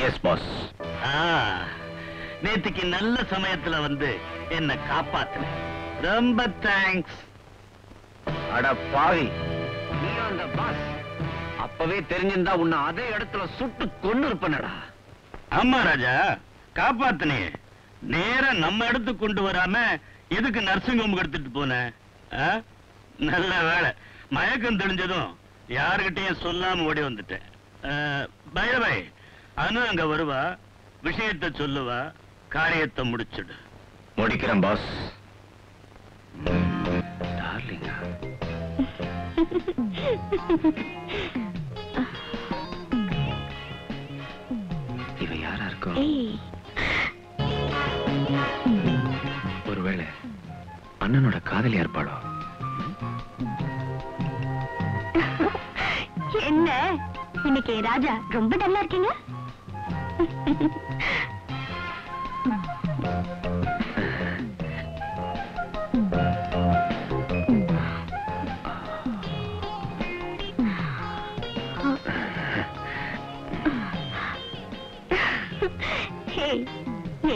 S pass. நேத்துக்கு நல்ல சமயத்துல வந்து என்ன காப்பாத்துன, ரொம்ப தேங்க்ஸ். அட பாவி, நீ அந்த பாஸ் அப்பவே தெரிஞ்சிருந்தா உன்னை அதே இடத்துல சுட்டு கொன்னு இருப்பனடா. ஆமா ராஜா, காப்பாத்துனே. நேரா நம்ம இடத்துக்கு கொண்டு வராம எதுக்கு நர்சிங் ஹோம் எடுத்துட்டு போன? நல்ல வேலை, மயக்கம் தெரிஞ்சதும் யாருகிட்டையும் சொல்லாம ஓடி வந்துட்டேன். பய பை அனு அங்க வருவா, விஷயத்தை சொல்லுவா, காரியத்தை முடிச்சுடு. முடிக்கிறேன் பாஸ். டார்லிங்கா, இவ யாரா இருக்கும்? ஒருவேளை அண்ணனோட காதலியா இருப்பாளோ? என்ன இன்னைக்கு ராஜா ரொம்ப டல்லா இருக்கீங்க?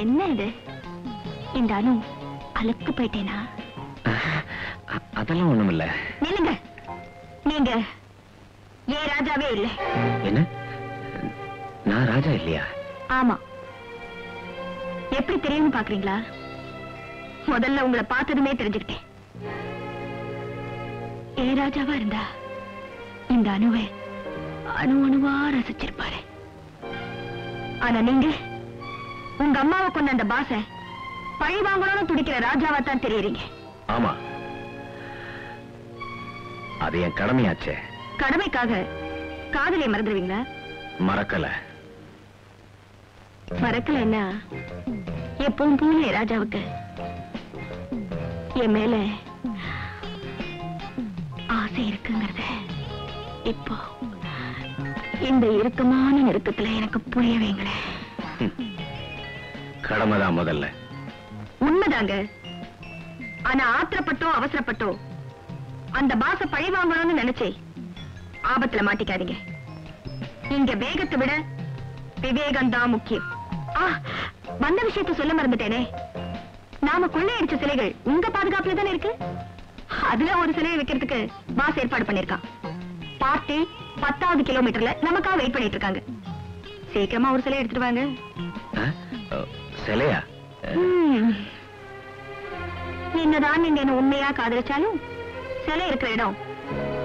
என்ன இது? இந்த அனு அலுக்கு போயிட்டேனா? அதெல்லாம் ஒண்ணும் இல்ல. நில்லுங்க, நீங்க ஏன் ராஜாவே இல்ல. என்ன, நான் ராஜா இல்லையா? ஆமா. எப்படி தெரியும்னு பாக்குறீங்களா? முதல்ல உங்களை பார்த்ததுமே தெரிஞ்சுக்கிட்டேன். ஏன் ராஜாவா இருந்தா இந்த அணுவை அணு அணுவா ரசிச்சிருப்பாரு. ஆனா நீங்க உங்க அம்மாவை கொண்ட அந்த பாச பழி வாங்கணும்னு துடிக்கிற ராஜாவா தான் தெரியுறீங்க. ஆமா, அது என் கடமையாச்சே. கடமைக்காக காதலை மறந்துடுவீங்களா? மறக்கல. மறக்கலன்னா எப்பவும் போல ராஜாவுக்கு என் மேல ஆசை இருக்குங்கிறத இப்போ இந்த இறுக்கமான நெருக்கத்துல எனக்கு புரிய வைங்களேன். கடமைதான் முதல்ல. உண்மைதாங்க. ஆனா ஆத்திரப்பட்டோ அவசரப்பட்டோ அந்த பாச பழி வாங்கணும்னு நினைச்சே ஆபத்துல மாட்டிக்காதீங்க. இங்க வேகத்தை விட விவேகம்தான் முக்கியம். வந்த விஷயத்தை சொல்ல மறந்துட்டேனே. நாம கொள்ளையடிச்ச சிலைகள் உங்க பாதுகாப்புல தானே இருக்கு. அதுல ஒரு சிலையை வைக்கிறதுக்கு பாஸ் ஏற்பாடு பண்ணிருக்கான். பார்ட்டி 10வது கிலோமீட்டர்ல நமக்காக வெயிட் பண்ணிட்டு இருக்காங்க. சீக்கிரமா ஒரு சிலை எடுத்துட்டு வாங்க. சிலையா? என்னதான் நீங்க என்ன உண்மையா காதலிச்சாலும் சிலை இருக்கிற இடம்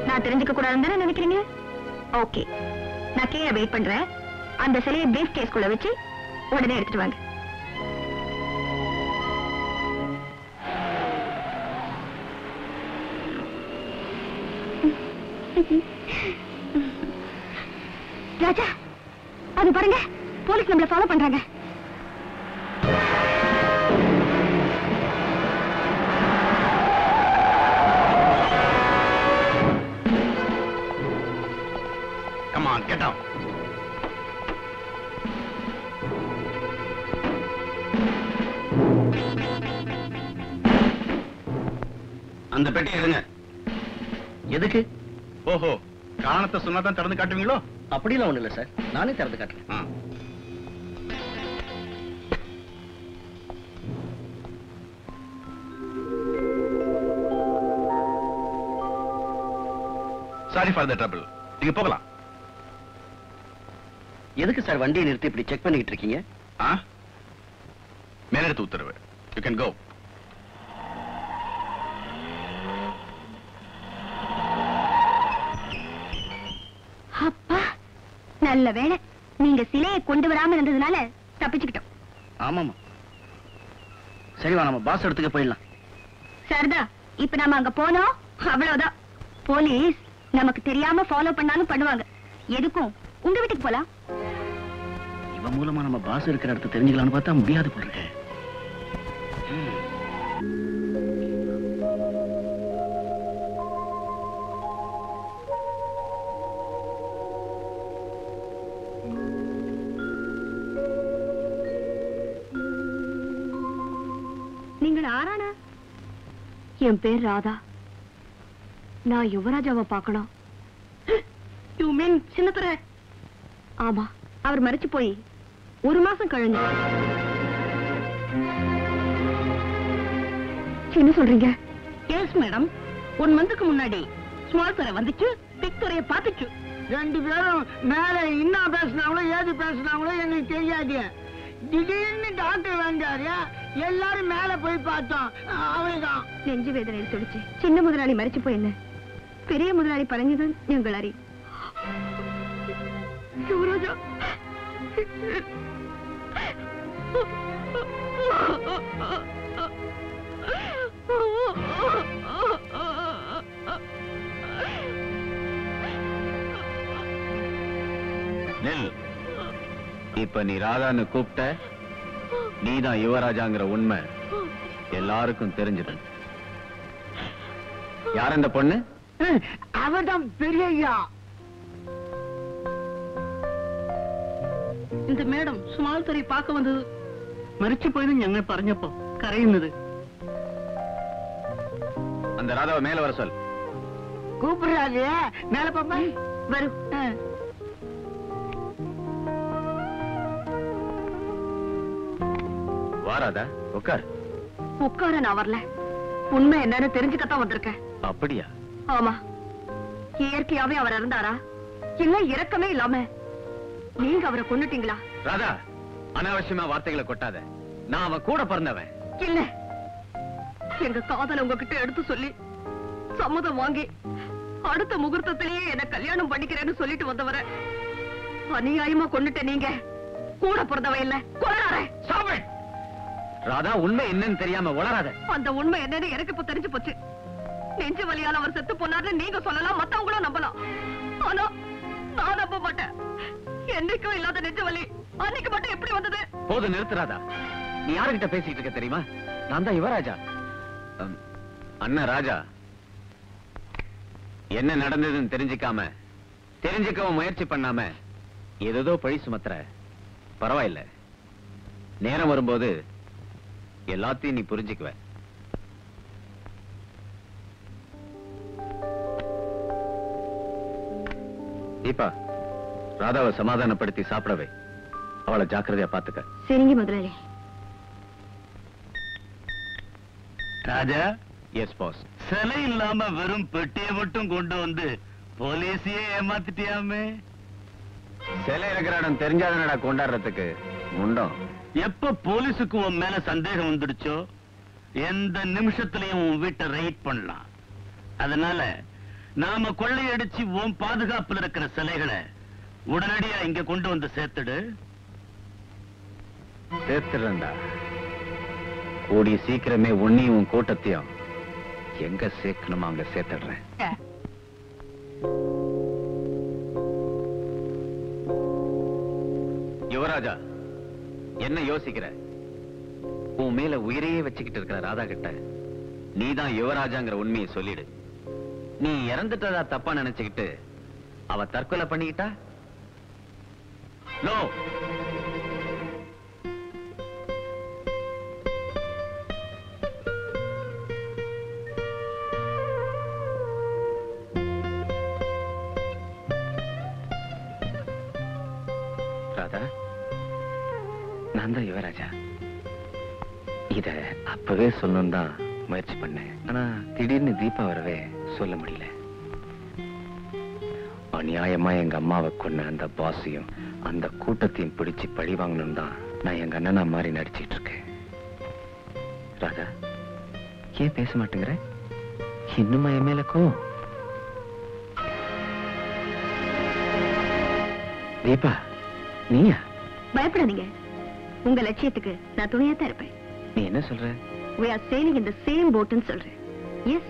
நான் தெரிஞ்சுக்க கூடாதுன்னு தானே நினைக்கிறீங்க? ஓகே, நான் கீழே வெயிட் பண்றேன். அந்த சிலையை பிரீஃப் கேஸ்குள்ள வச்சு உடனே எடுத்துட்டு வாங்க. ராஜா, அது பாருங்க, போலீஸ் நம்மள ஃபாலோ பண்றாங்க. Come on, get out. அந்த பெட்டி எடுங்க. எதுக்கு? ஓஹோ, காரணத்தை சொன்னாதான் திறந்து காட்டுவீங்களோ? அப்படிலாம் ஒண்ணு இல்ல சார், நானே திறந்து காட்டுறேன். Sorry for the trouble. நீங்க போகலாம். எதுக்கு சார் வண்டியை நிறுத்தி இப்படி செக் பண்ணிட்டு இருக்கீங்க? மேலெடுத்து உத்தரவு. You can go. அப்பா, நல்ல வேளை நீங்க சிலையை கொண்டு வராம இருந்ததுனால தப்பிச்சுக்கிட்டோம். ஆமாமா. சரி வா, நம்ம பாஸ் இடத்துக்கு போயிடலாம். சரிதா, இப்ப நாம அங்க போனோம், அவ்வளவுதான். போலீஸ் நமக்கு தெரியாம ஃபாலோ பண்ணாலும் பண்ணுவாங்க. எதுக்கும் உங்க வீட்டுக்கு போலாம். இவன் மூலமா நம்ம பாஸ் இருக்கிற இடத்த தெரிஞ்சுக்கலாம்னு பார்த்தா முடியாது போடுறேன். நீங்கள் ஆரானா? என் பேர் ராதா. நான் யுவராஜாவை பார்க்கணும். You mean Chinnathurai? ஆமா, அவர் மறைச்சு போய் 1 மாசம் கழிஞ்சு. என்ன சொல்றீங்க? எஸ் மேடம், 1 மந்த்துக்கு முன்னாடி ஸ்மால் துறை வந்துச்சு, பிக் துறைய பாத்துச்சு. 2 பேரும் மேல என்ன பேசினாங்களோ ஏது பேசினாங்களோ எனக்கு தெரியாது. திடீர்னு டாக்டர் வந்தாரு, எல்லாரும் மேல போய் பார்த்தோம். அவள்தான் நெஞ்சு வேதனையில் துடிச்சு. சின்ன முதலாளி மறிச்சு போய் என்ன, பெரிய முதலாளி பழஞ்சது ഞങ്ങൾ அறி. யுவராஜா, நெல், இப்ப நீ ராதான்னு கூப்பிட்ட, நீதான் யுவராஜாங்கிற உண்மை எல்லாருக்கும் தெரிஞ்சிடும். யார் அந்த பொண்ணு? அவதான் பெரியய்யா. இந்த மேடம் ஸ்மால் துறை பார்க்க வந்தது. മരിച്ചു പോയെന്ന് ഞങ്ങൾ പറഞ്ഞപ്പോ കരയുന്നത്. அந்த ராதாவை மேல வர சொல். கூப்பிடுறாரு, மேல பாப்பா. வரும். வா ராதா, உட்கார். உட்கார நான் வரல, உண்மை என்னன்னு தெரிஞ்சுக்கத்தான் வந்திருக்கேன். அப்படியா? ஆமா. இயற்கையாவே அவர் இருந்தாரா, இல்ல இறக்கமே இல்லாம நீங்க அவரை கொன்னுட்டீங்களா? ராதா, அனாவசியமா வார்த்தைகளை கொட்டாத. நான் அவன் கூட பிறந்தவன். இல்ல, எங்க காதல உங்ககிட்ட எடுத்து சொல்லி சம்மதம் வாங்கி அடுத்த முகூர்த்தத்திலேயே என்ன கல்யாணம் பண்ணிக்கிறேன்னு சொல்லிட்டு வந்தவரை அநியாயமா கொன்னுட்ட நீங்க கூட பிறந்தவ இல்ல, கொலையாரே. ராதா, உண்மை என்னன்னு தெரியாம உளராத. அந்த உண்மை என்னன்னு எனக்கு இப்ப தெரிஞ்சு போச்சு. நெஞ்சு வலியால அவர் செத்து போனாருன்னு நீங்க சொல்லலாம், மத்தவங்களும் நம்பலாம். ஆனா நான் நம்ப மாட்டேன். என்னைக்கும் இல்லாத நெஞ்சு வலி அன்னைக்கு மட்டும் எப்படி வந்தது? போது நிறுத்து ராதா. நீ யாருகிட்ட பேசிட்டு இருக்க தெரியுமா? நான் தான் யுவராஜா. அண்ணன் ராஜா. என்ன நடந்ததுன்னு தெரிஞ்சுக்கவும் முயற்சி பண்ணாம ஏதோ பழி சுமத்துற. பரவாயில்ல, நேரம் வரும்போது எல்லாத்தையும் நீ புரிஞ்சுக்குவ. தீபா, ராதாவை சமாதானப்படுத்தி சாப்பிடவே. அவளை ஜாக்கிரதையா பாத்துக்க. சரிங்க முதலாளி. ராஜா. Yes boss. சிலை இல்லாம வெறும் பெட்டியை மட்டும் கொண்டு வந்து போலீஸையே ஏமாத்திட்டியாமே. சிலை இருக்கிற இடம் தெரிஞ்சாதனடா கொண்டாடுறதுக்கு முண்டம். எப்ப போலீஸுக்கு உன் மேல சந்தேகம் வந்துடுச்சோ எந்த நிமிஷத்திலையும் உன் வீட்டை ரைட் பண்ணலாம். அதனால நாம கொள்ளையடிச்சு உன் பாதுகாப்புல இருக்கிற சிலைகளை உடனடியா இங்க கொண்டு வந்து சேர்த்துடு. சேர்த்துறா. கூடிய சீக்கிரமே உன்னையும் உன் கூட்டத்தையும் எங்க சேர்க்கணுமா அங்க சேர்த்துடுறேன். யுவராஜா, என்ன யோசிக்கிற? உன் மேல உயிரையே வச்சுக்கிட்டு இருக்கிற ராதா கிட்ட நீதான் யுவராஜாங்கிற உண்மையை சொல்லிடு. நீ இறந்துட்டதா தப்பா நினைச்சுக்கிட்டு அவ தற்கொலை பண்ணிக்கிட்டா? நோ. ராதா, நான் தான் யுவராஜா. இத அப்பவே சொல்லணும் தான் முயற்சி பண்ணேன். ஆனா திடீர்னு தீபா வரவே சொல்ல முடியல. அநியாயமா எங்க அம்மாவை கொன்ன அந்த பாஸையும் அந்த கூட்டத்தையும் பிடிச்சு பழி வாங்கணும் தான் நான் எங்க அண்ணனா மாதிரி நடிச்சிட்டு இருக்கேன். ராதா, ஏன் பேச மாட்டேங்கிற? இன்னுமா என் மேலக்கோ? தீபா, நீயா? பயப்படாதீங்க, உங்க லட்சியத்துக்கு நான் துணையா தான் இருப்பேன். நீ என்ன சொல்ற? We are sailing in the same boat ன்னு சொல்றேன். Yes,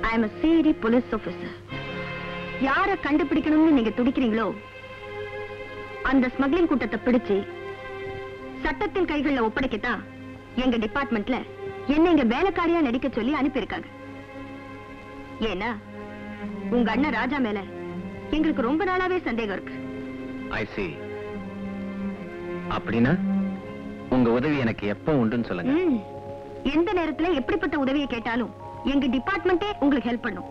I am a CD police officer. யார கண்டுபிடிக்கணும்னு நீங்க துடிக்கிறீங்களோ அந்த ஸ்மக்லிங் கூட்டத்தை பிடிச்சு சட்டத்தின் கைகள்ல ஒப்படைக்கத்தான் எங்க டிபார்ட்மெண்ட்ல என்ன இங்க வேலைக்காரியா நடிக்க சொல்லி அனுப்பியிருக்காங்க. ஏன்னா உங்க அண்ணன் ராஜா மேல எங்களுக்கு ரொம்ப நாளாவே சந்தேகம் இருக்கு. I see. அப்படின்னா உங்க உதவி எனக்கு எப்ப உண்டுன்னு சொல்லுங்க. எந்த நேரத்துல எப்படிப்பட்ட உதவியை கேட்டாலும் எங்க டிபார்ட்மெண்டே உங்களுக்கு ஹெல்ப் பண்ணும்.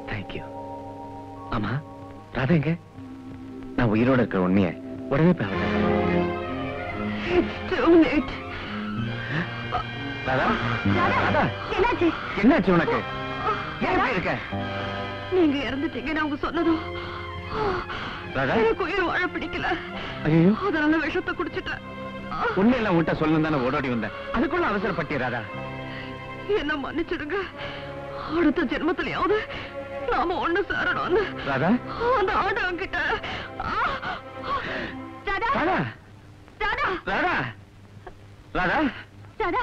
தேங்க்யூ. ஆமா, ராதா எங்க? நான் உயிரோட இருக்கிற உண்மையை உடனே ராதா ராதா, ராதா என்னாச்சு? என்னாச்சு உனக்கு? ஏன் இப்படி இருக்க? நீங்க இறந்துட்டீங்கன்னு அவங்க சொன்னதும் ராதா எனக்கு உயிர் வாழ பிடிக்கல. ஐயோ அதனால விஷத்தை குடிச்சிட்டேன். உண்மையெல்லாம் உன்கிட்ட சொல்லணும் தானே ஓடோடி வந்தேன். அதுக்குள்ள அவசரப்பட்டிய ராதா. என்ன மன்னிச்சிடுங்க. அடுத்த ஜென்மத்திலயாவது நாம ஒண்ணு சேரணும்னு ராதா அந்த ஆண்டவன்கிட்ட. ராதா ராதா ராதா ராதா ராதா ராதா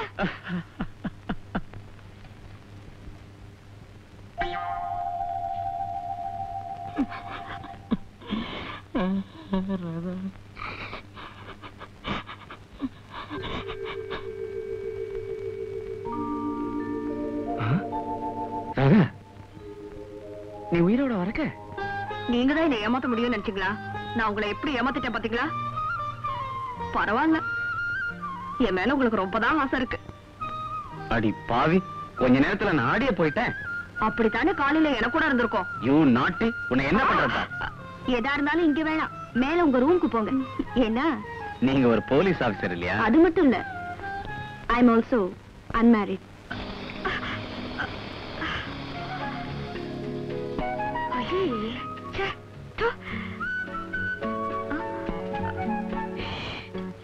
ராதா நீ உயிரோட வரக்க? நீங்க தான் என்ன ஏமாத்த முடியும்னு நினைச்சீங்களா? நான் உங்களை எப்படி ஏமாத்திட்டேன் பாத்தீங்களா? பரவாயில்ல, என் மேல உங்களுக்கு ரொம்பதான் ஆசை இருக்கு. அடி பாவி, கொஞ்ச நேரத்துல நான் ஆடிய போயிட்டேன். அப்படித்தானே காலையில எனக்கு கூட இருந்திருக்கும். யூ நாட்டி, உன்னை என்ன பண்றதா? எதா இருந்தாலும் இங்க வேணாம், மேல உங்க ரூமுக்கு போங்க. என்ன? நீங்க ஒரு போலீஸ் ஆபீசர் இல்லையா? அது மட்டும் இல்ல, ஐ எம் ஆல்சோ அன்மேரிட்.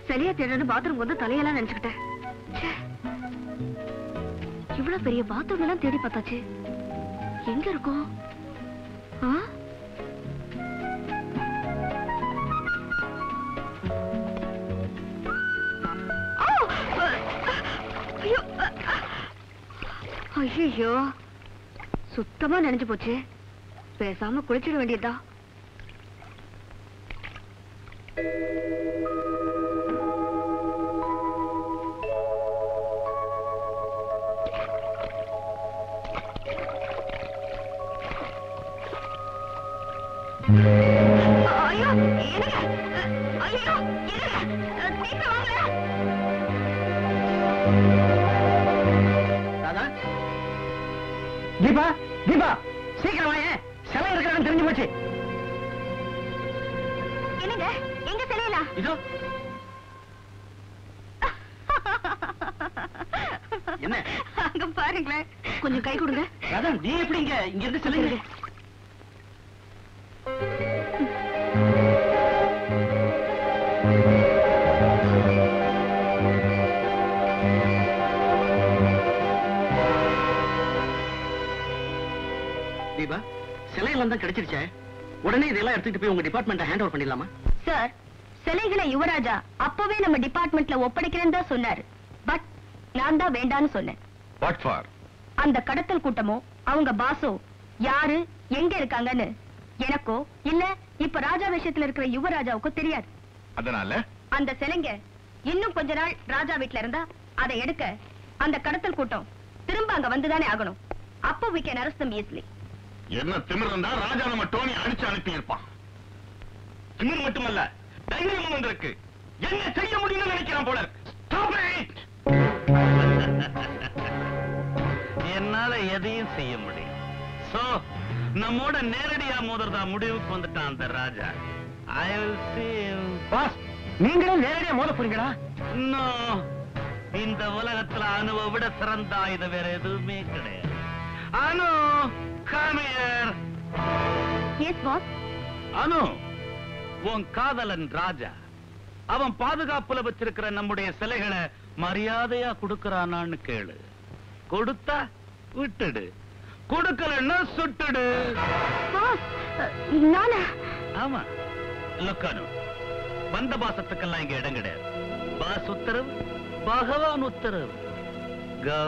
சரியா தேடணும் பாத்ரூம் வந்து தலையெல்லாம் நினைச்சுக்கிட்டேன். இவ்வளவு பெரிய பாத்ரூம் எல்லாம் தேடி பார்த்தாச்சு, எங்க இருக்கும்? ஐயோ, சுத்தமா நினைச்சு போச்சு. பேசாம குளிச்சிட வேண்டியதா. ஐயோ, என்னங்க? ஐயோ, என்னங்க? சீக்கிரம் வாங்க. ராதா, தீபா, தீபா, சீக்கிரம் வாங்க. சிலை இருக்கிறான்னு தெரிஞ்சு போச்சு. என்னங்க? எங்க சிலையில? இதோ. என்ன? அங்க பாருங்களேன், கொஞ்சம் கை கொடுங்க. ராதா, நீ எப்படி இங்க இருந்து சிலை இருக்கு? தீபா, சிலையெல்லாம் தான் கிடைச்சிருச்சே. உடனே இதெல்லாம் எடுத்துட்டு போய் உங்க டிபார்ட்மெண்ட்டை ஹேண்ட் ஓவர் பண்ணிடலாமா? சார், சிலைகளை யுவராஜா அப்பவே நம்ம டிபார்ட்மெண்ட்ல ஒப்படைக்கிறேன்னு தான் சொன்னாரு. பட் நான் தான் வேண்டான்னு சொன்னேன். What for? அந்த கடத்தல் கூட்டமோ அவங்க பாசோ யாரு எங்க இருக்காங்கன்னு எனக்கோ இல்ல இப்ப ராஜா விஷயத்துல இருக்கிற யுவராஜாவுக்கோ தெரியாது. அதனால அந்த சிலைங்க இன்னும் கொஞ்ச நாள் ராஜா வீட்ல இருந்தா அதை எடுக்க அந்த கடத்தல் கூட்டம் திரும்ப அங்க வந்துதானே ஆகணும். அப்போ we can arrest them easily. என்ன திமிர் இருந்தா ராஜா நம்ம டோனி அடிச்சு அனுப்பி இருப்பான். திமிர் மட்டுமல்ல, தைரியம் வந்திருக்கு. என்ன செய்ய முடியும்னு நினைக்கிறான் போல இருக்கு. Stop it! என்னால எதையும் செய்ய முடியும். சோ நம்மோட நேரடியா மோதுறதா முடிவுக்கு வந்துட்டான் அந்த ராஜா. I will see you. Boss, நீங்களும் நேரடியா மோத போறீங்களா? No. இந்த உலகத்துல அணுவை விட சிறந்த ஆயுதம் வேற எதுவுமே கிடையாது. அனு, come here. Yes boss. அனு, உன் காதலன் ராஜா அவன் பாதுகாப்புல வச்சிருக்கிற நம்முடைய சிலைகளை மரியாதையா கொடுக்கறானான்னு கேளு. கொடுத்தா விட்டுடு, கொடுக்கலன்னா சுட்டுடு. பாஸ், நானா? ஆமா, லொக்கானு, வந்த பாசத்துக்கெல்லாம் இங்க இடம் கிடையாது. பாஸ் உத்தரவு, பகவான் உத்தரவு. Go.